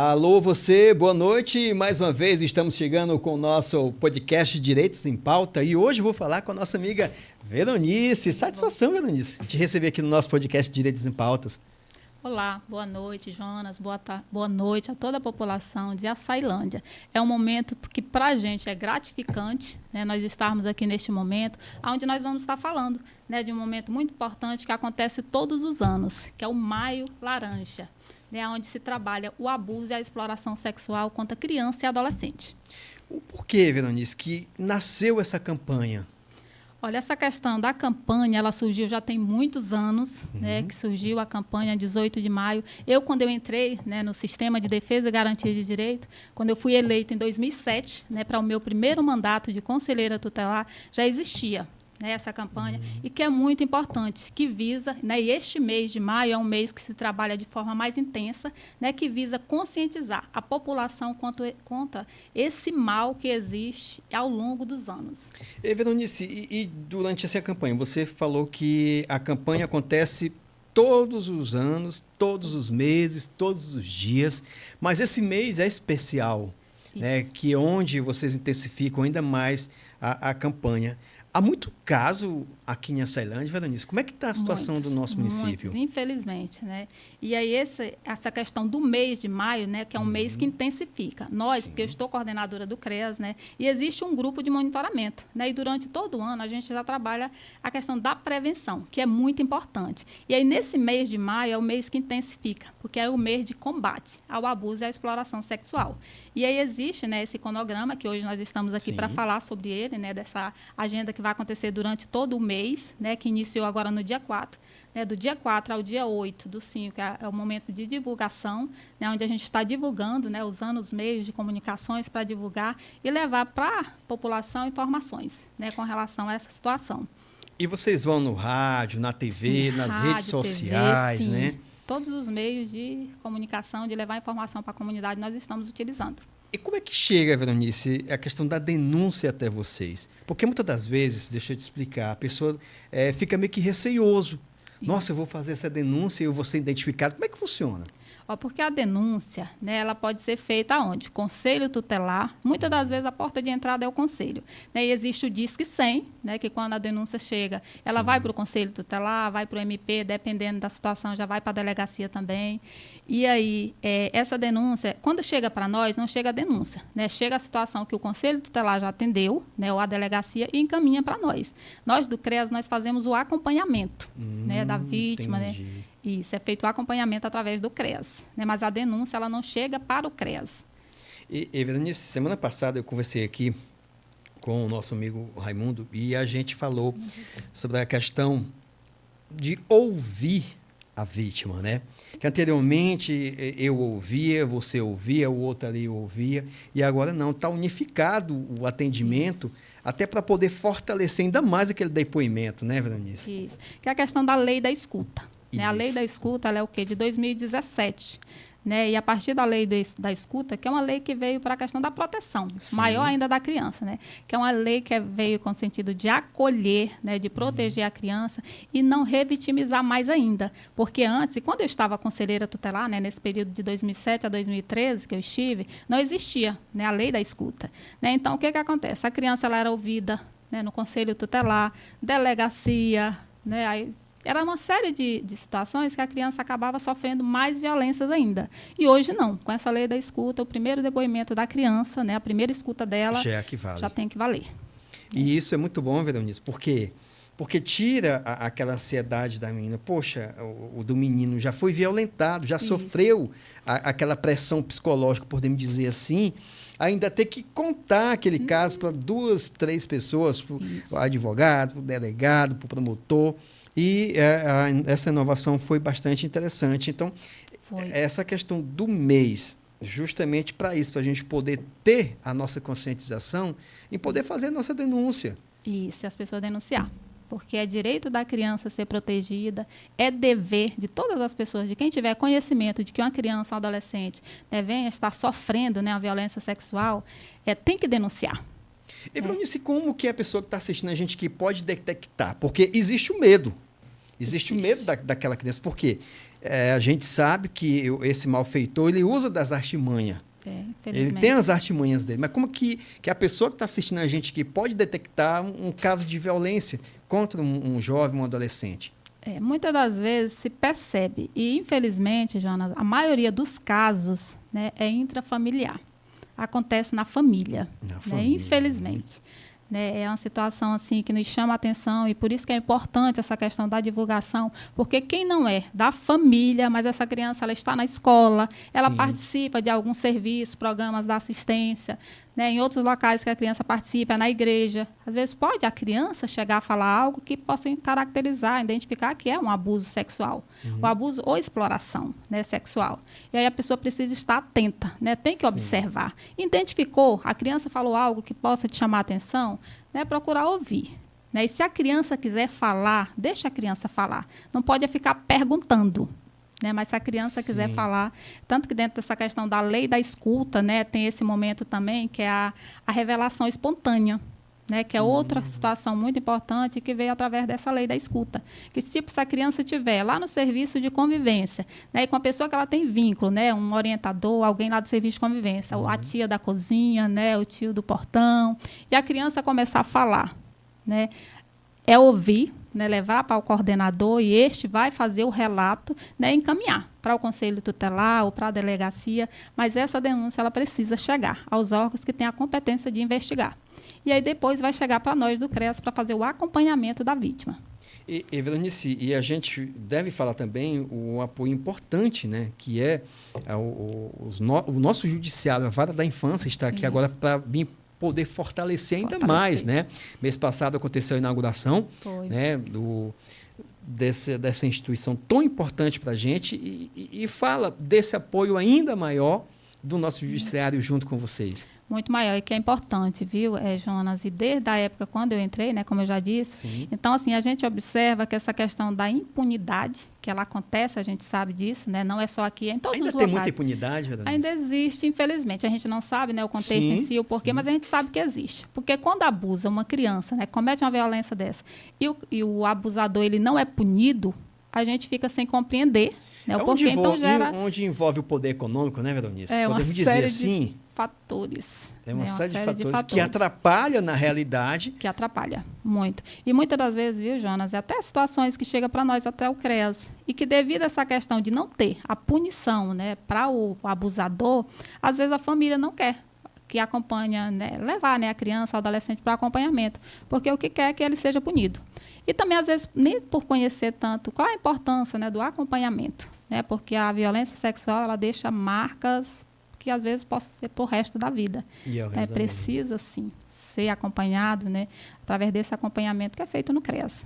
Alô, você, boa noite. Mais uma vez estamos chegando com o nosso podcast Direitos em Pauta e hoje vou falar com a nossa amiga Veronice. Satisfação, Veronice, te receber aqui no nosso podcast Direitos em Pautas. Olá, boa noite, Jonas, boa noite a toda a população de Açailândia. É um momento que para a gente é gratificante, né, nós estarmos aqui neste momento, onde nós vamos estar falando, né, de um momento muito importante que acontece todos os anos, que é o Maio Laranja, né, onde se trabalha o abuso e a exploração sexual contra criança e adolescente. O porquê, Veronice, que nasceu essa campanha? Olha, essa questão da campanha, ela surgiu já tem muitos anos, né, que surgiu a campanha 18 de maio. Quando eu entrei, né, no Sistema de Defesa e Garantia de Direito, quando eu fui eleita em 2007, né, para o meu primeiro mandato de conselheira tutelar, já existia, né, essa campanha, e que é muito importante, que visa, né, e este mês de maio é um mês que se trabalha de forma mais intensa, né, que visa conscientizar a população contra esse mal que existe ao longo dos anos. Veronice, e durante essa campanha, você falou que a campanha acontece todos os anos, todos os meses, todos os dias, mas esse mês é especial, né, que é onde vocês intensificam ainda mais a campanha. Há muito caso aqui em Açailândia, Veronice. Como é que está a situação do nosso município? Infelizmente, né? E aí essa questão do mês de maio, né, que é um mês que intensifica. Nós, porque eu estou coordenadora do CREAS, né, e existe um grupo de monitoramento, né, e durante todo o ano a gente já trabalha a questão da prevenção, que é muito importante. E aí nesse mês de maio é o mês que intensifica, porque é o mês de combate ao abuso e à exploração sexual. E aí existe, né, esse cronograma que hoje nós estamos aqui para falar sobre ele, né, dessa agenda que vai acontecer durante todo o mês, né, que iniciou agora no dia 4. Né, do dia 4 ao dia 8 do 5, é o momento de divulgação, né, onde a gente está divulgando, né, usando os meios de comunicações para divulgar e levar para a população informações, né, com relação a essa situação. E vocês vão no rádio, na TV, nas redes sociais, TV, né? Todos os meios de comunicação, de levar informação para a comunidade, nós estamos utilizando. E como é que chega, Veronice, a questão da denúncia até vocês? Porque muitas das vezes, deixa eu te explicar, a pessoa fica meio que receioso. Nossa, eu vou fazer essa denúncia e eu vou ser identificado. Como é que funciona? Porque a denúncia, né, ela pode ser feita aonde? Conselho tutelar. Muitas das vezes a porta de entrada é o conselho. Né, e existe o Disque 100, né, que quando a denúncia chega, ela vai para o conselho tutelar, vai para o MP, dependendo da situação, já vai para a delegacia também. E aí, essa denúncia, quando chega para nós, não chega a denúncia. Né, chega a situação que o conselho tutelar já atendeu, né, ou a delegacia, e encaminha para nós. Nós do CREAS, nós fazemos o acompanhamento, né, da vítima, né? Isso, é feito o acompanhamento através do CREAS, né? Mas a denúncia ela não chega para o CREAS. E Veronice, semana passada eu conversei aqui com o nosso amigo Raimundo e a gente falou sobre a questão de ouvir a vítima, né? Que anteriormente eu ouvia, você ouvia, o outro ali ouvia, e agora não, está unificado o atendimento. Isso. Até para poder fortalecer ainda mais aquele depoimento, né, Veronice? Isso, que é a questão da lei da escuta. Né? A lei da escuta ela é o quê? De 2017. Né? E a partir da lei da escuta, que é uma lei que veio para a questão da proteção, maior ainda da criança, né? Que é uma lei que veio com o sentido de acolher, né? De proteger a criança e não revitimizar mais ainda. Porque antes, e quando eu estava conselheira tutelar, né? Nesse período de 2007 a 2013 que eu estive, não existia, né? A lei da escuta. Né? Então, o que acontece? A criança ela era ouvida, né? No conselho tutelar, delegacia, né? Aí, era uma série de situações que a criança acabava sofrendo mais violências ainda. E hoje não. Com essa lei da escuta, o primeiro depoimento da criança, né, a primeira escuta dela, já tem que valer. E isso é muito bom, Veronice, porque tira aquela ansiedade da menina. Poxa, o do menino já foi violentado, já sofreu aquela pressão psicológica, podemos dizer assim, ainda ter que contar aquele caso para 2, 3 pessoas, para o advogado, para o delegado, para o promotor. E essa inovação foi bastante interessante. Então, essa questão do mês, justamente para isso, para a gente poder ter a nossa conscientização e poder fazer a nossa denúncia. Isso, as pessoas denunciar. Porque é direito da criança ser protegida, é dever de todas as pessoas, de quem tiver conhecimento de que uma criança ou um adolescente, né, venha estar sofrendo, né, a violência sexual, tem que denunciar. E, Veronice, como que a pessoa que está assistindo a gente que pode detectar? Porque existe o medo. Existe o medo daquela criança. Por quê? a gente sabe que esse malfeitor, ele usa das artimanhas. Ele tem as artimanhas dele. Mas como que a pessoa que está assistindo a gente aqui pode detectar um caso de violência contra um jovem, um adolescente? Muitas das vezes se percebe. E, infelizmente, Jonas, a maioria dos casos, né, é intrafamiliar. Acontece na família. Infelizmente. Né, é uma situação assim que nos chama a atenção e por isso que é importante essa questão da divulgação, porque quem não é da família, mas essa criança ela está na escola, ela participa de alguns serviços, programas da assistência, né, em outros locais que a criança participa, na igreja. Às vezes pode a criança chegar a falar algo que possa caracterizar, identificar que é um abuso sexual, o abuso ou exploração, né, sexual. E aí a pessoa precisa estar atenta, né, tem que observar. Identificou, a criança falou algo que possa te chamar a atenção, né, procurar ouvir. Né? E se a criança quiser falar, deixa a criança falar. Não pode ficar perguntando. Né? Mas se a criança quiser falar, tanto que dentro dessa questão da lei da escuta, né, tem esse momento também, que é a revelação espontânea, né, que é outra situação muito importante que veio através dessa lei da escuta. Que se a criança estiver lá no serviço de convivência, né, e com a pessoa que ela tem vínculo, né, um orientador, alguém lá do serviço de convivência, a tia da cozinha, né, o tio do portão, e a criança começar a falar, né, é ouvir, né, levar para o coordenador e este vai fazer o relato, né, encaminhar para o conselho tutelar ou para a delegacia, mas essa denúncia ela precisa chegar aos órgãos que têm a competência de investigar. E aí depois vai chegar para nós do CREAS para fazer o acompanhamento da vítima. E Veronice, e a gente deve falar também o apoio importante, né, que é o nosso judiciário, a Vara da Infância está aqui agora para vir poder fortalecer ainda mais, né? Mês passado aconteceu a inauguração, né, dessa instituição tão importante para a gente e fala desse apoio ainda maior do nosso judiciário junto com vocês. Muito maior e que é importante, viu, Jonas? E desde a época quando eu entrei, né, como eu já disse, então assim a gente observa que essa questão da impunidade, que ela acontece, a gente sabe disso, né? Não é só aqui, é em todos os locais. Ainda tem muita impunidade, verdade? Ainda existe, infelizmente. A gente não sabe, né, o contexto em si, o porquê, mas a gente sabe que existe. Porque quando abusa uma criança, né, comete uma violência dessa, e o abusador ele não é punido, a gente fica sem compreender, né, o porquê. Então gera onde envolve o poder econômico, né, Veronice? Podemos dizer assim. Fatores. É uma série de fatores que atrapalham na realidade. Que atrapalha muito. E muitas das vezes, viu, Jonas, até situações que chegam para nós, até o CREAS, e que devido a essa questão de não ter a punição, né, para o abusador, às vezes a família não quer que acompanha, né, levar, né, a criança, o adolescente para acompanhamento, porque o que quer é que ele seja punido. E também, às vezes, nem por conhecer tanto qual a importância, né, do acompanhamento, né, porque a violência sexual ela deixa marcas que às vezes possa ser por resto da vida. Precisa, sim, ser acompanhado, né, através desse acompanhamento que é feito no CREAS.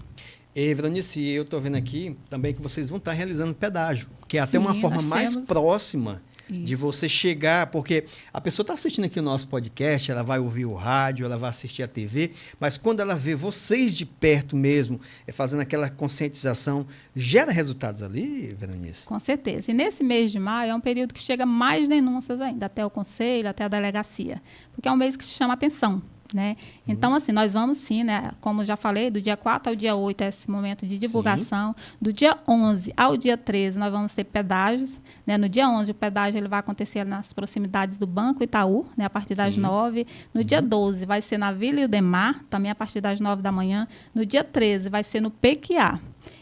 E, Veronice, eu estou vendo aqui também que vocês vão estar realizando pedágio, que é até uma forma mais próxima de você chegar, porque a pessoa está assistindo aqui o nosso podcast, ela vai ouvir o rádio, ela vai assistir a TV, mas quando ela vê vocês de perto mesmo, fazendo aquela conscientização, gera resultados ali, Veronice? Com certeza. E nesse mês de maio é um período que chega mais denúncias ainda, até o conselho, até a delegacia, porque é um mês que se chama atenção. Né? Então, assim, nós vamos sim, né? Como já falei, do dia 4 ao dia 8 é esse momento de divulgação. Do dia 11 ao dia 13 nós vamos ter pedágios. Né? No dia 11 o pedágio ele vai acontecer nas proximidades do Banco Itaú, né? A partir das 9. No dia 12 vai ser na Vila Ildemar, também a partir das 9 da manhã. No dia 13 vai ser no PQA.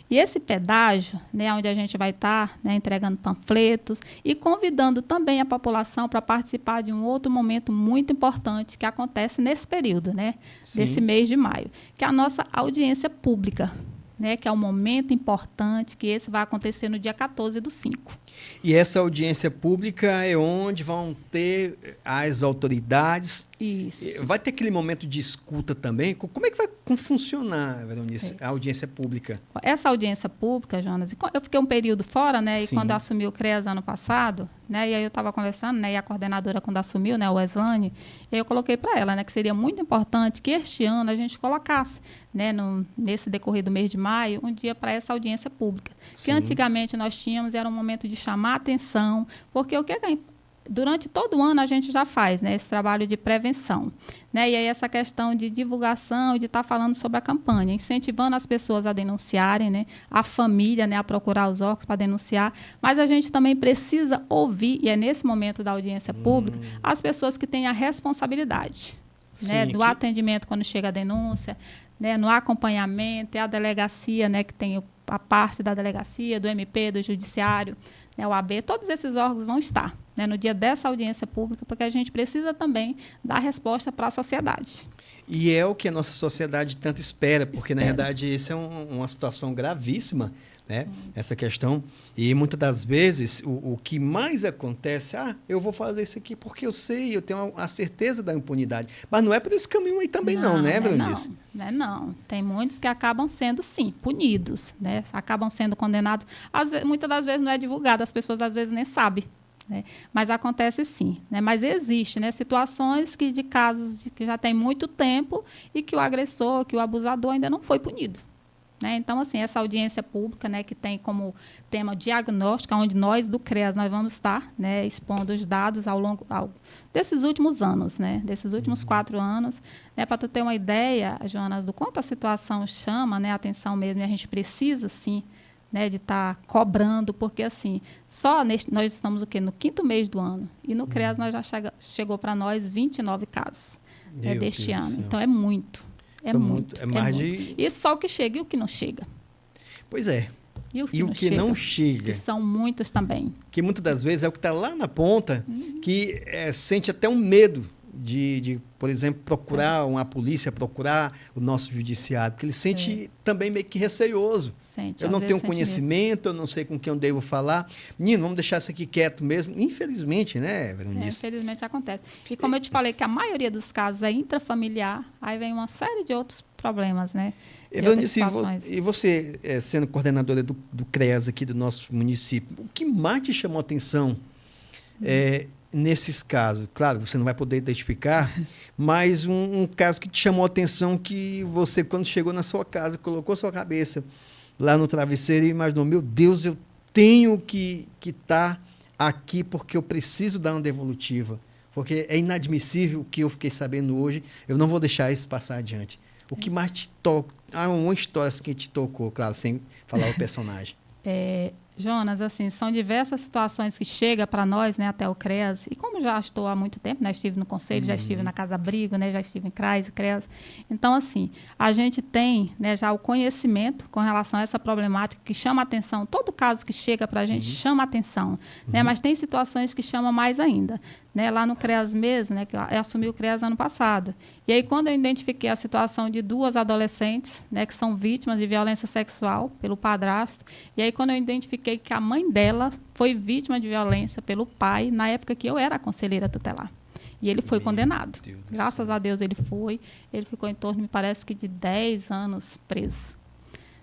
E esse pedágio, né, onde a gente vai estar, né, entregando panfletos e convidando também a população para participar de um outro momento muito importante que acontece nesse período, né, desse mês de maio, que é a nossa audiência pública, né, que é um momento importante, que esse vai acontecer no dia 14/5. E essa audiência pública é onde vão ter as autoridades. Isso. Vai ter aquele momento de escuta também? Como é que vai funcionar, Veronice, a audiência pública? Essa audiência pública, Jonas, eu fiquei um período fora, né? E quando eu assumi o CREAS ano passado, né? E aí eu estava conversando, né? E a coordenadora, quando assumiu, né? O Weslane, e aí eu coloquei para ela, né? Que seria muito importante que este ano a gente colocasse, né? Nesse decorrer do mês de maio, um dia para essa audiência pública. Que antigamente nós tínhamos, era um momento de chamar a atenção, porque o que durante todo o ano a gente já faz, né, esse trabalho de prevenção, né? E aí essa questão de divulgação e de estar falando sobre a campanha, incentivando as pessoas a denunciarem, né, a família, né, a procurar os órgãos para denunciar, mas a gente também precisa ouvir, e é nesse momento da audiência pública, as pessoas que têm a responsabilidade, né, do atendimento quando chega a denúncia, né, no acompanhamento, é a delegacia, né, que tem a parte da delegacia, do MP, do judiciário, né, o AB, todos esses órgãos vão estar, né, no dia dessa audiência pública, porque a gente precisa também dar resposta para a sociedade. E é o que a nossa sociedade tanto espera, porque, na verdade, isso é uma situação gravíssima, né? Essa questão. E, muitas das vezes, o que mais acontece, eu vou fazer isso aqui porque eu sei, eu tenho a certeza da impunidade. Mas não é por esse caminho aí também não, né, Veronice? Não. Tem muitos que acabam sendo, sim, punidos, né? Acabam sendo condenados. Muitas das vezes não é divulgado, as pessoas às vezes nem sabem. Né? Mas acontece sim, né? Mas existe, né, situações de casos que já tem muito tempo e que o agressor, que o abusador ainda não foi punido. Né? Então, assim, essa audiência pública, né, que tem como tema diagnóstico, onde nós do CREAS nós vamos estar, né, expondo os dados ao longo desses últimos anos, né, desses últimos 4 anos, né, para tu ter uma ideia, Jonas, do quanto a situação chama, né, a atenção mesmo, e a gente precisa, sim, né, de estar cobrando, porque assim, nós estamos no 5º mês do ano, e no CREAS nós já chegou para nós 29 casos deste ano. Então é muito. É muito. Isso só o que chega e o que não chega. Pois é. E o que não chega. Que são muitos também. Que muitas das vezes é o que está lá na ponta, que sente até um medo de, por exemplo, procurar uma polícia, procurar o nosso judiciário, porque ele sente também meio que receioso. Eu não tenho conhecimento, eu não sei com quem eu devo falar. Menino, vamos deixar isso aqui quieto mesmo. Infelizmente, né, Veronice? Infelizmente acontece. E como eu te falei que a maioria dos casos é intrafamiliar, aí vem uma série de outros problemas, né? Veronice, e você, sendo coordenadora do CREAS aqui do nosso município, o que mais te chamou a atenção nesses casos? Claro, você não vai poder identificar, mas um caso que te chamou a atenção, que você, quando chegou na sua casa, colocou sua cabeça lá no travesseiro e imaginou, meu Deus, eu tenho que estar aqui porque eu preciso dar uma devolutiva, porque é inadmissível o que eu fiquei sabendo hoje, eu não vou deixar isso passar adiante. O que mais te toca? Uma história que te tocou, claro, sem falar o personagem. Jonas, assim, são diversas situações que chegam para nós, né, até o CREAS, e como já estou há muito tempo, né, estive no Conselho, já estive na Casa Abrigo, né, já estive em CRAS e CREAS, então, assim, a gente tem, né, já o conhecimento com relação a essa problemática que chama atenção, todo caso que chega para a gente chama atenção, né, mas tem situações que chamam mais ainda. Né, lá no CREAS mesmo, né, que eu assumi o CREAS ano passado. E aí, quando eu identifiquei a situação de 2 adolescentes, né, que são vítimas de violência sexual pelo padrasto, e aí, quando eu identifiquei que a mãe dela foi vítima de violência pelo pai, na época que eu era a conselheira tutelar. E ele foi condenado. Graças a Deus ele ficou em torno, me parece que de 10 anos preso.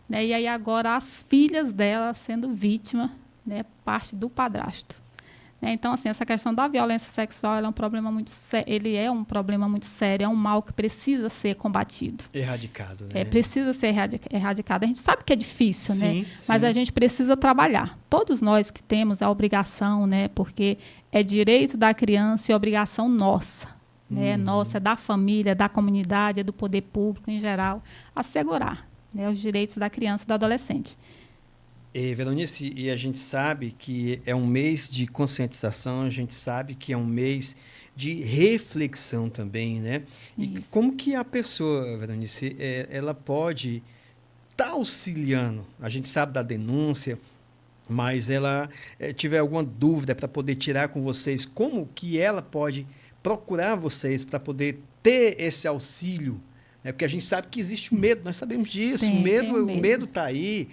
Né, e aí, agora, as filhas dela sendo vítima, né, parte do padrasto. Então, assim, essa questão da violência sexual é um problema muito sério, é um mal que precisa ser combatido. Erradicado, né? Precisa ser erradicado. A gente sabe que é difícil, sim, né? Mas a gente precisa trabalhar. Todos nós que temos a obrigação, né? Porque é direito da criança e obrigação nossa. Né? Nossa, é da família, da comunidade, é do poder público em geral, assegurar, né, os direitos da criança e do adolescente. Veronice, e a gente sabe que é um mês de conscientização, a gente sabe que é um mês de reflexão também, né? E como que a pessoa, Veronice, ela pode estar auxiliando? A gente sabe da denúncia, mas ela tiver alguma dúvida para poder tirar com vocês, como que ela pode procurar vocês para poder ter esse auxílio? Porque a gente sabe que existe o medo, nós sabemos disso, o medo está aí.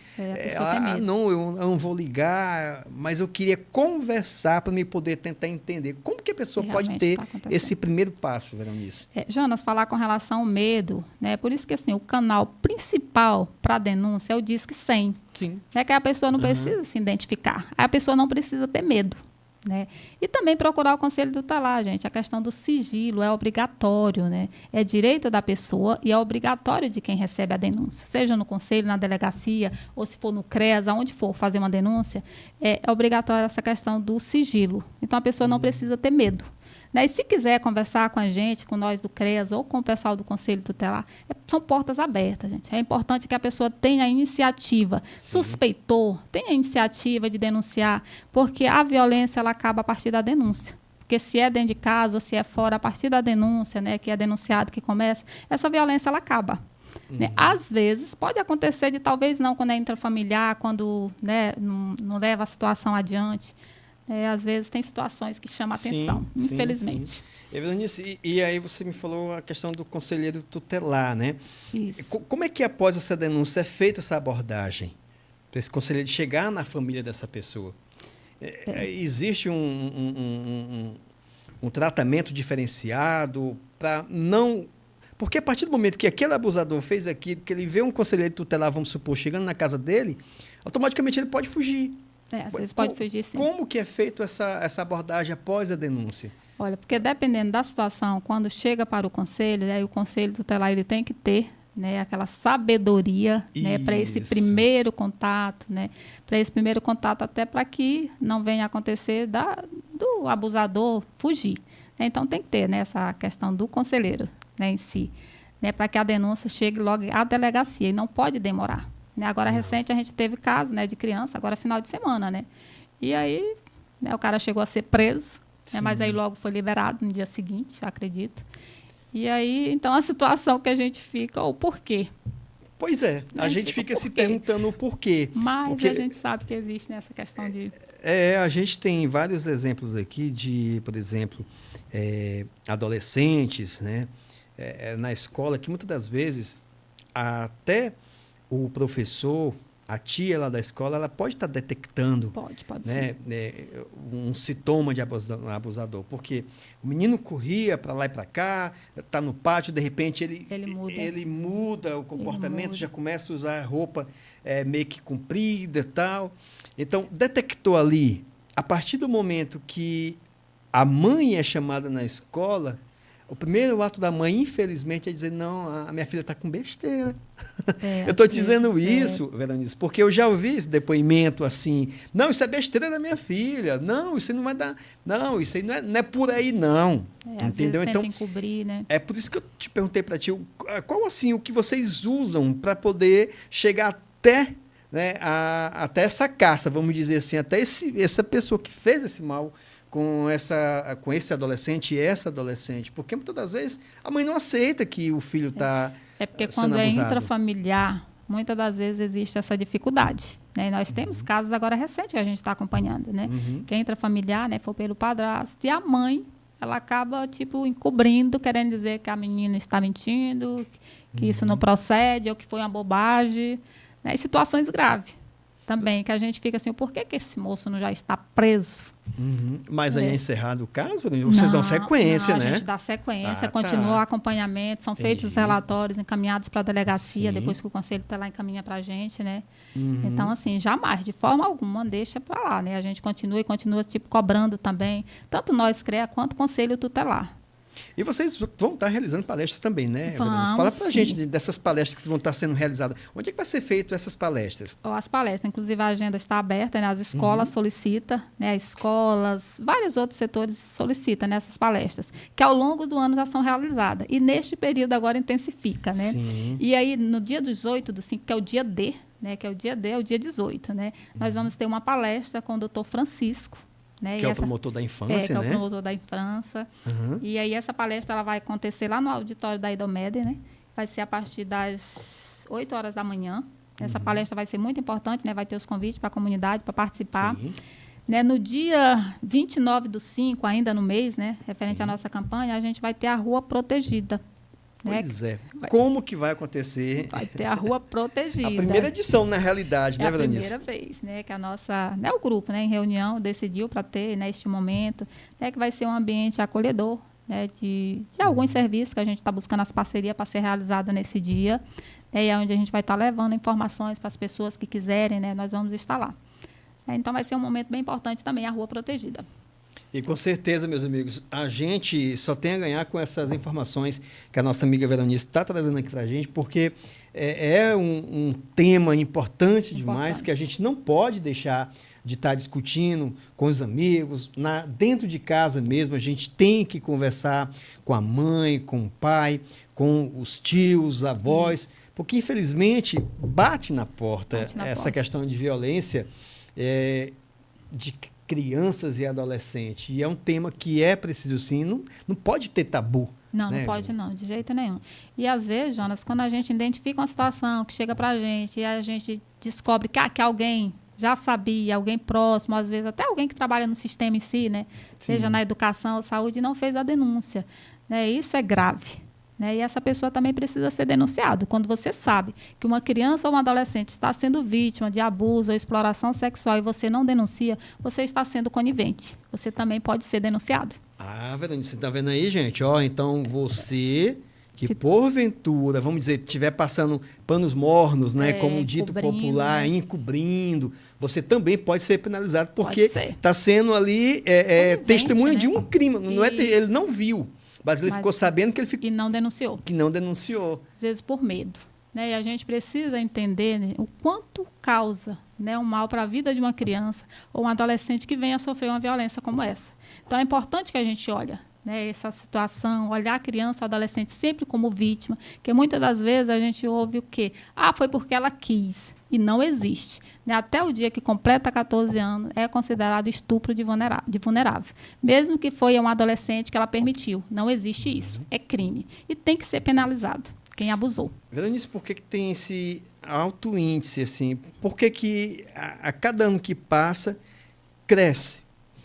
Não, eu não vou ligar, mas eu queria conversar para me poder tentar entender. Como que a pessoa pode ter esse primeiro passo, Veronice? Jonas, falar com relação ao medo, né? Por isso que assim, o canal principal para a denúncia é o Disque 100. Sim. Que a pessoa não precisa se identificar, a pessoa não precisa ter medo. né? E também procurar o conselho tutelar, gente. A questão do sigilo é obrigatório, né? É direito da pessoa e é obrigatório de quem recebe a denúncia. Seja no conselho, na delegacia, ou se for no CREAS, aonde for fazer uma denúncia, é obrigatória essa questão do sigilo. Então, a pessoa não precisa ter medo. Né? E se quiser conversar com a gente, com nós do CREAS ou com o pessoal do Conselho Tutelar, são portas abertas, gente. É importante que a pessoa tenha a iniciativa. Sim. Suspeitou, tenha a iniciativa de denunciar, porque a violência ela acaba a partir da denúncia. Porque se é dentro de casa ou se é fora, a partir da denúncia, né, que é denunciado que começa, essa violência ela acaba. Né? Às vezes, pode acontecer de talvez não quando é intrafamiliar, quando, né, não leva a situação adiante. Às vezes tem situações que chamam a atenção, infelizmente. Sim. Evelanice, e aí você me falou a questão do conselheiro tutelar, né? Isso. Como é que após essa denúncia é feita essa abordagem? Para esse conselheiro chegar na família dessa pessoa? Existe um tratamento diferenciado para não... Porque a partir do momento que aquele abusador fez aquilo, que ele vê um conselheiro tutelar, vamos supor, chegando na casa dele, automaticamente ele pode fugir. Às vezes pode fugir, sim. Como que é feito essa abordagem após a denúncia? Olha, porque dependendo da situação, quando chega para o conselho, aí o conselho tutelar ele tem que ter, né, aquela sabedoria, né, para esse primeiro contato, né, para esse primeiro contato até para que não venha acontecer do abusador fugir. Então tem que ter, né, essa questão do conselheiro, né, em si, né, para que a denúncia chegue logo à delegacia e não pode demorar. Agora, recente, a gente teve caso, né, de criança, agora final de semana, né? E aí, né, o cara chegou a ser preso, né, mas aí logo foi liberado no dia seguinte, acredito. E aí, então, a situação que a gente fica, o porquê. Pois é, a gente fica se perguntando o porquê. Mas porque a gente sabe que existe nessa questão de... A gente tem vários exemplos aqui de, por exemplo, adolescentes, né, na escola, que muitas das vezes até... o professor, a tia lá da escola, ela pode estar detectando pode né, um sintoma de abusador. Porque o menino corria para lá e para cá, está no pátio, de repente ele muda o comportamento, já começa a usar roupa meio que comprida e tal. Então, detectou ali, a partir do momento que a mãe é chamada na escola, o primeiro ato da mãe, infelizmente, é dizer, não, a minha filha está com besteira. Eu estou dizendo isso, Veronice, porque eu já ouvi esse depoimento assim, não, isso é besteira da minha filha, não, isso não vai dar, não, isso aí não é por aí, não. Entendeu? Então, encobrir, né? É por isso que eu te perguntei para ti, qual assim, o que vocês usam para poder chegar até, né, até essa caça, vamos dizer assim, até essa pessoa que fez esse mal com esse adolescente e essa adolescente, porque muitas das vezes a mãe não aceita que o filho está porque quando é intrafamiliar, muitas das vezes existe essa dificuldade, né? E nós temos casos agora recentes que a gente está acompanhando, né? Que é intrafamiliar, né, foi pelo padrasto, e a mãe, ela acaba, tipo, encobrindo, querendo dizer que a menina está mentindo, que isso não procede, ou que foi uma bobagem, né? E situações graves também, que a gente fica assim, por que esse moço não já está preso? Mas aí é encerrado o caso? Vocês dão sequência, né? A gente dá sequência, continua o acompanhamento, são feitos os relatórios encaminhados para a delegacia, depois que o conselho está lá encaminha para a gente, né? Então, assim, jamais, de forma alguma, deixa para lá, né? A gente continua tipo, cobrando também, tanto nós CREA quanto o conselho tutelar. E vocês vão estar realizando palestras também, né? Vamos, fala para a gente dessas palestras que vão estar sendo realizadas. Onde é que vai ser feito essas palestras? As palestras, inclusive a agenda está aberta, né? As escolas solicitam, né? As escolas, vários outros setores solicitam nessas palestras, que ao longo do ano já são realizadas. E neste período agora intensifica, né? Sim. E aí, no dia 18 do 5, que é o dia D, né? Que é o dia D, é o dia 18, né? Nós vamos ter uma palestra com o doutor Francisco, né? Que é o promotor da infância, né? Que é o promotor da infância. E aí essa palestra ela vai acontecer lá no auditório da Idomed, né? Vai ser a partir das 8 horas da manhã. Essa palestra vai ser muito importante, né? Vai ter os convites para a comunidade para participar. Né? No dia 29 do 5, ainda no mês, né? Referente à nossa campanha, a gente vai ter a Rua Protegida. Pois Como que vai acontecer? Vai ter a Rua Protegida. A primeira edição, na realidade, né, Veronice? É a primeira vez, né, que a nossa, né, o grupo, né, em reunião, decidiu para ter, né, este momento, né, que vai ser um ambiente acolhedor, né, de alguns serviços que a gente está buscando as parcerias para ser realizado nesse dia, né, e é onde a gente vai estar levando informações para as pessoas que quiserem, né, nós vamos estar lá. Então, vai ser um momento bem importante também, a Rua Protegida. E com certeza, meus amigos, a gente só tem a ganhar com essas informações que a nossa amiga Veronice está trazendo aqui para a gente, porque é um tema importante demais que a gente não pode deixar de estar discutindo com os amigos, dentro de casa mesmo. A gente tem que conversar com a mãe, com o pai, com os tios, avós, porque infelizmente bate na porta essa questão de violência de crianças e adolescentes. E é um tema que é preciso, sim, não pode ter tabu. Não, né? Não pode não, de jeito nenhum. E às vezes, Jonas, quando a gente identifica uma situação que chega para a gente e a gente descobre que alguém já sabia, alguém próximo, às vezes até alguém que trabalha no sistema em si, né? Seja na educação ou saúde, não fez a denúncia. Né? Isso é grave. Né? E essa pessoa também precisa ser denunciada. Quando você sabe que uma criança ou um adolescente está sendo vítima de abuso ou exploração sexual e você não denuncia, você está sendo conivente. Você também pode ser denunciado. Ah, Veronice, você está vendo aí, gente? Então, você que porventura, vamos dizer, estiver passando panos mornos, né, como dito popular, encobrindo, você também pode ser penalizado, porque está sendo ali testemunha, né, de um crime. Não ele não viu, mas ele ficou sabendo que ele ficou... E não denunciou. Que não denunciou. Às vezes por medo. Né? E a gente precisa entender, né, o quanto causa, né, um mal para a vida de uma criança ou um adolescente que venha a sofrer uma violência como essa. Então, é importante que a gente olhe, né, essa situação, olhar a criança ou adolescente sempre como vítima, porque muitas das vezes a gente ouve o quê? Foi porque ela quis. E não existe. Né? Até o dia que completa 14 anos, é considerado estupro de vulnerável. Mesmo que foi um adolescente que ela permitiu. Não existe isso. É crime. E tem que ser penalizado quem abusou. Veronice, por que tem esse alto índice? Assim? Por que a cada ano que passa, cresce?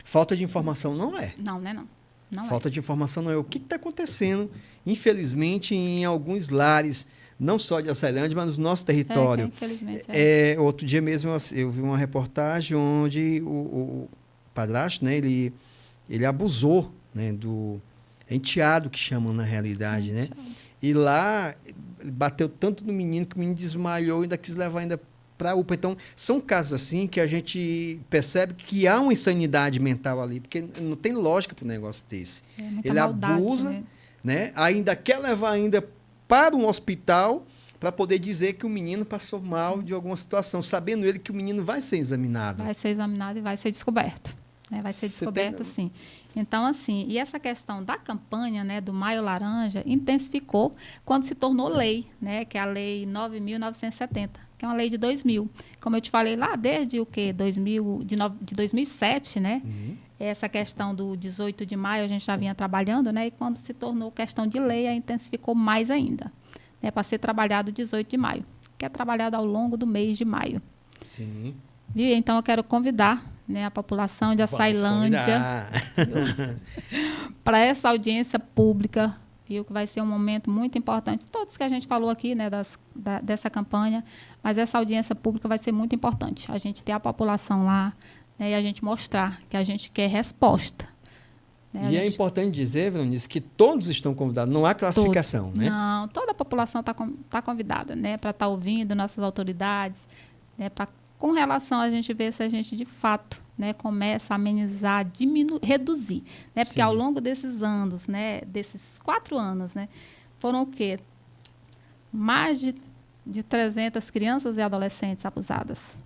Falta de informação não é. Não Falta de informação não é. O que está acontecendo, infelizmente, em alguns lares, não só de Açailândia, mas no nosso território. Infelizmente. Outro dia mesmo eu vi uma reportagem onde o padrasto, né, ele abusou, né, do enteado, que chamam na realidade. Né? E lá ele bateu tanto no menino que o menino desmaiou e ainda quis levar ainda para a UPA. Então, são casos assim que a gente percebe que há uma insanidade mental ali, porque não tem lógica para um negócio desse. Ele maldade, abusa, né? Ainda quer levar ainda para um hospital para poder dizer que o menino passou mal de alguma situação, sabendo ele que o menino vai ser examinado. Vai ser examinado e vai ser descoberto. Né? Vai ser descoberto, sim. Então, assim, e essa questão da campanha, né, do Maio Laranja intensificou quando se tornou lei, né, que é a Lei 9.970, que é uma lei de 2000. Como eu te falei lá, desde o quê? De 2007, né? Essa questão do 18 de maio a gente já vinha trabalhando, né? E quando se tornou questão de lei, aí intensificou mais ainda. Né, para ser trabalhado 18 de maio, que é trabalhado ao longo do mês de maio. Sim. Viu? Então, eu quero convidar, né, a população de Açailândia para essa audiência pública, viu, que vai ser um momento muito importante. Todos que a gente falou aqui, né, dessa campanha, mas essa audiência pública vai ser muito importante. A gente ter a população lá, né, e a gente mostrar que a gente quer resposta. Né, é importante dizer, Veronice, que todos estão convidados, não há classificação, né? Não, toda a população tá convidada, né, para estar ouvindo nossas autoridades, né, com relação a gente ver se a gente, de fato, né, começa a amenizar, reduzir. Né, porque ao longo desses anos, né, desses 4 anos, né, foram o quê? Mais de 300 crianças e adolescentes abusadas.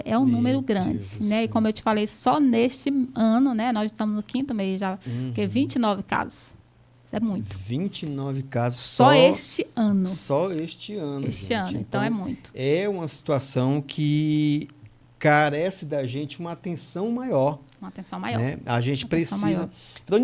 É um número grande. Né? E como eu te falei, só neste ano, né, nós estamos no 5º mês já, porque 29 casos. Isso é muito. 29 casos só este ano. Só este ano. Este ano, então é muito. É uma situação que carece da gente uma atenção maior. Uma atenção maior. Né? A gente precisa. Então,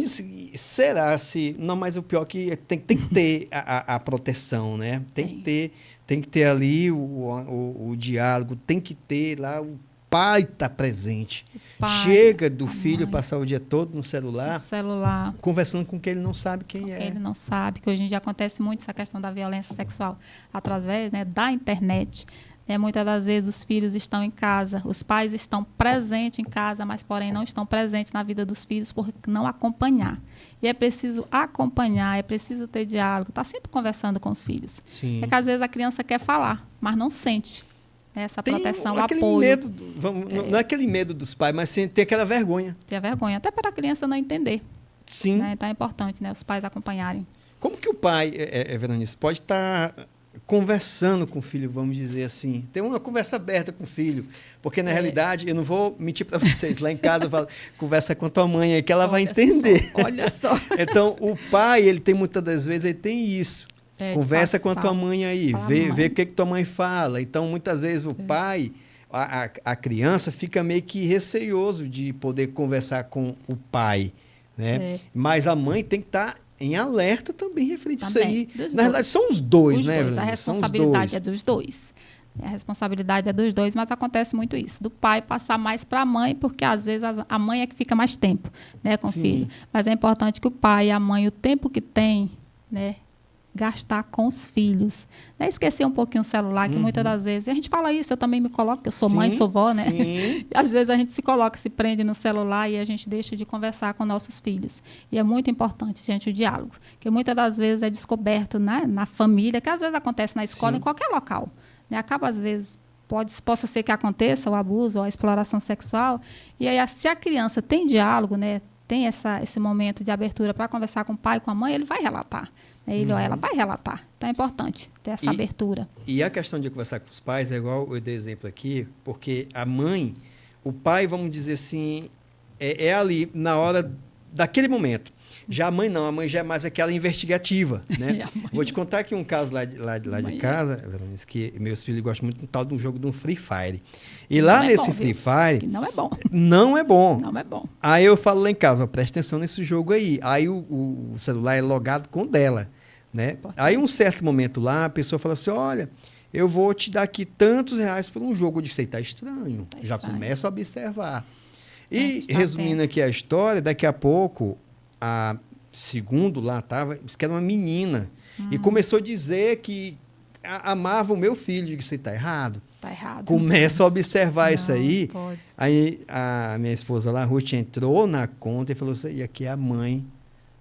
será se. Não, mas o pior é que tem que ter a proteção, né? Tem que ter ali o diálogo, tem que ter lá o pai está presente. Chega do filho passar o dia todo no celular, conversando com quem ele não sabe quem é. Ele não sabe, que hoje em dia acontece muito essa questão da violência sexual através, né, da internet. Muitas das vezes os filhos estão em casa, os pais estão presentes em casa, mas, porém, não estão presentes na vida dos filhos por não acompanhar. E é preciso acompanhar, é preciso ter diálogo, estar sempre conversando com os filhos. Sim. É que, às vezes, a criança quer falar, mas não sente. né? Essa Tem proteção, o aquele apoio. medo, não é aquele medo dos pais, mas sim, tem aquela vergonha. Ter a vergonha, até para a criança não entender. Sim. Né? Então é importante, né, os pais acompanharem. Como que o pai, Veronice, pode estar conversando com o filho, vamos dizer assim, ter uma conversa aberta com o filho, porque na realidade, eu não vou mentir para vocês, lá em casa eu falo, conversa com a tua mãe aí que ela vai entender. Olha só. Então, o pai, ele tem muitas das vezes, ele tem isso. Conversa com a tua mãe aí, vê o que tua mãe fala. Então, muitas vezes o pai, a criança fica meio que receioso de poder conversar com o pai, né? Mas a mãe tem que estar em alerta também referente a isso aí. Na verdade, são os dois, né? A responsabilidade é dos dois. A responsabilidade é dos dois, mas acontece muito isso. Do pai passar mais para a mãe, porque às vezes a mãe é que fica mais tempo, né, com o filho. Mas é importante que o pai e a mãe, o tempo que tem, né, gastar com os filhos. Né? Esquecer um pouquinho o celular, que muitas das vezes... A gente fala isso, eu também me coloco, que eu sou mãe, sou vó, né? Às vezes a gente se coloca, se prende no celular e a gente deixa de conversar com nossos filhos. E é muito importante, gente, o diálogo. Que muitas das vezes é descoberto na família, que às vezes acontece na escola, em qualquer local. Né? Acaba, às vezes, possa ser que aconteça o abuso ou a exploração sexual. E aí, se a criança tem diálogo, né, tem esse momento de abertura para conversar com o pai, com a mãe, ele vai relatar. Ele ou ela vai relatar. Então, é importante ter essa abertura. E a questão de conversar com os pais é igual eu dei exemplo aqui, porque a mãe, o pai, vamos dizer assim, é ali na hora daquele momento. Já a mãe não, a mãe já é mais aquela investigativa, né? Vou te contar aqui um caso lá de casa, Veronice, que meus filhos gostam muito do tal de um jogo de um Free Fire. E lá nesse Free Fire... Que não é bom. Não é bom. Não é bom. Aí eu falo lá em casa, presta atenção nesse jogo aí. Aí o celular é logado com o dela, né? Aí um certo momento lá, a pessoa fala assim, olha, eu vou te dar aqui tantos reais por um jogo. Eu disse, tá estranho. Já começa a observar. E, resumindo aqui a história, daqui a pouco... segundo lá estava, disse que era uma menina. E começou a dizer que amava o meu filho. Eu disse, está errado. Está errado. Começa a observar isso aí. Pode. Aí a minha esposa lá, Ruth, entrou na conta e falou assim, aqui é a mãe.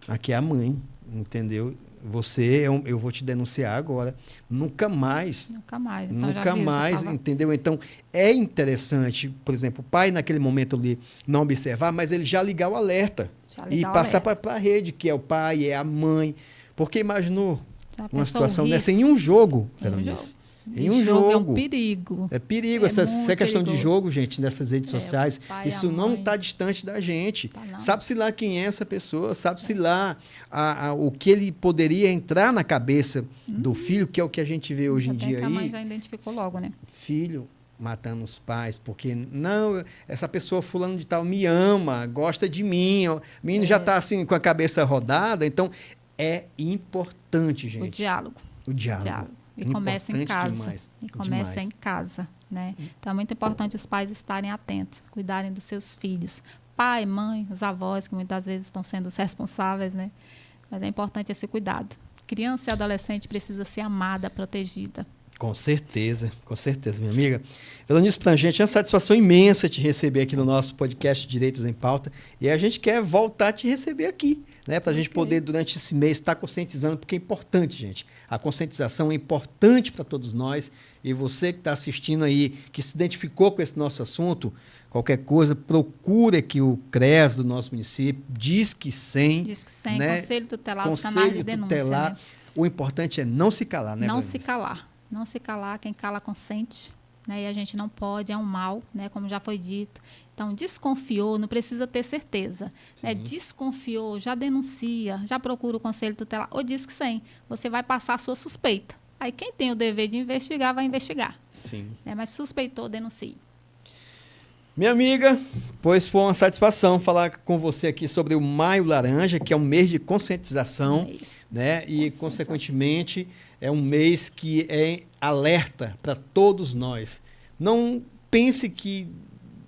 Aqui é a mãe, entendeu? Você, eu vou te denunciar agora. Nunca mais. Nunca mais. Então, nunca mais, entendeu? Então, é interessante, por exemplo, o pai naquele momento ali não observar, mas ele já ligar o alerta. E passar para a rede, que é o pai, é a mãe. Porque imaginou uma situação dessa em um jogo, Veronice? Em um jogo. É um perigo. É perigo. Essa questão de jogo, gente, nessas redes sociais, isso não está distante da gente. Sabe-se lá quem é essa pessoa, sabe-se lá o que ele poderia entrar na cabeça do filho, que é o que a gente vê hoje em dia aí. A mãe já identificou logo, né? Filho matando os pais, porque não, essa pessoa fulano de tal me ama, gosta de mim, o menino já está assim com a cabeça rodada, então é importante, gente. O diálogo. O diálogo. E começa em casa. Demais. E começa em casa, né? Então é muito importante os pais estarem atentos, cuidarem dos seus filhos. Pai, mãe, os avós, que muitas vezes estão sendo os responsáveis, né? Mas é importante esse cuidado. Criança e adolescente precisa ser amada, protegida. Com certeza, minha amiga. Veronice Prangente, é uma satisfação imensa te receber aqui no nosso podcast Direitos em Pauta. E a gente quer voltar a te receber aqui, né? Para a gente poder, durante esse mês, estar conscientizando, porque é importante, gente. A conscientização é importante para todos nós. E você que está assistindo aí, que se identificou com esse nosso assunto, qualquer coisa, procure aqui o CREAS do nosso município, Disque 100. Disque 100, né? Conselho Tutelar, os canais de denúncia. Né? O importante é não se calar, né, Veronice? Não se calar. Não se calar, quem cala consente, né? E a gente não pode, é um mal, né? Como já foi dito. Então, desconfiou, não precisa ter certeza. Né? Desconfiou, já denuncia, já procura o Conselho Tutelar, ou diz que sim. Você vai passar a sua suspeita. Aí quem tem o dever de investigar, vai investigar. Sim. Né? Mas suspeitou, denuncie. Minha amiga, pois foi uma satisfação falar com você aqui sobre o Maio Laranja, que é um mês de conscientização, né? E, consequentemente, é um mês que é alerta para todos nós. Não pense que,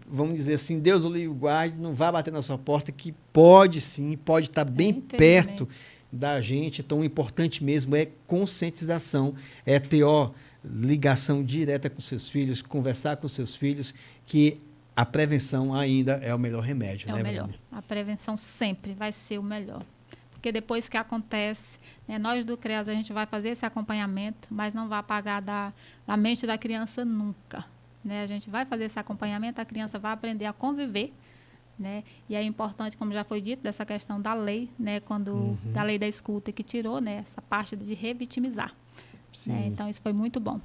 vamos dizer assim, Deus o livre e guarde, não vai bater na sua porta, que pode sim, pode estar bem perto da gente. Então, o importante mesmo é conscientização, é ter ligação direta com seus filhos, conversar com seus filhos, que a prevenção ainda é o melhor remédio. É, né, o melhor. A prevenção sempre vai ser o melhor. Porque depois que acontece, né, nós do CREAS, a gente vai fazer esse acompanhamento, mas não vai apagar da mente da criança nunca. né? A gente vai fazer esse acompanhamento, a criança vai aprender a conviver, né? E é importante, como já foi dito, dessa questão da lei, né? Da lei da escuta, que tirou, né, essa parte de revitimizar. Né? Então, isso foi muito bom.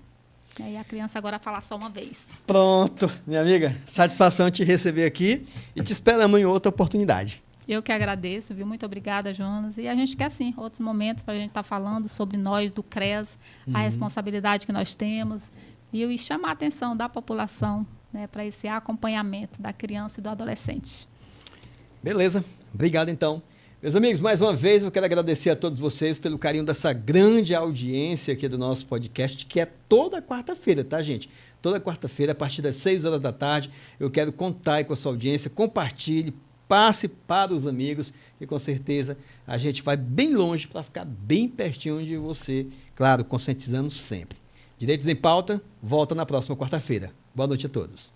E a criança agora falar só uma vez. Pronto, minha amiga. Satisfação te receber aqui e te esperamos em outra oportunidade. Eu que agradeço, viu? Muito obrigada, Jonas. E a gente quer, sim, outros momentos para a gente estar falando sobre nós, do CRES, a responsabilidade que nós temos, viu? E chamar a atenção da população, né, para esse acompanhamento da criança e do adolescente. Beleza. Obrigado, então. Meus amigos, mais uma vez eu quero agradecer a todos vocês pelo carinho dessa grande audiência aqui do nosso podcast, que é toda quarta-feira, tá, gente? Toda quarta-feira, a partir das 6 horas da tarde, eu quero contar aí com a sua audiência, compartilhe, passe para os amigos e com certeza a gente vai bem longe para ficar bem pertinho de você, claro, conscientizando sempre. Direitos em Pauta, volta na próxima quarta-feira. Boa noite a todos.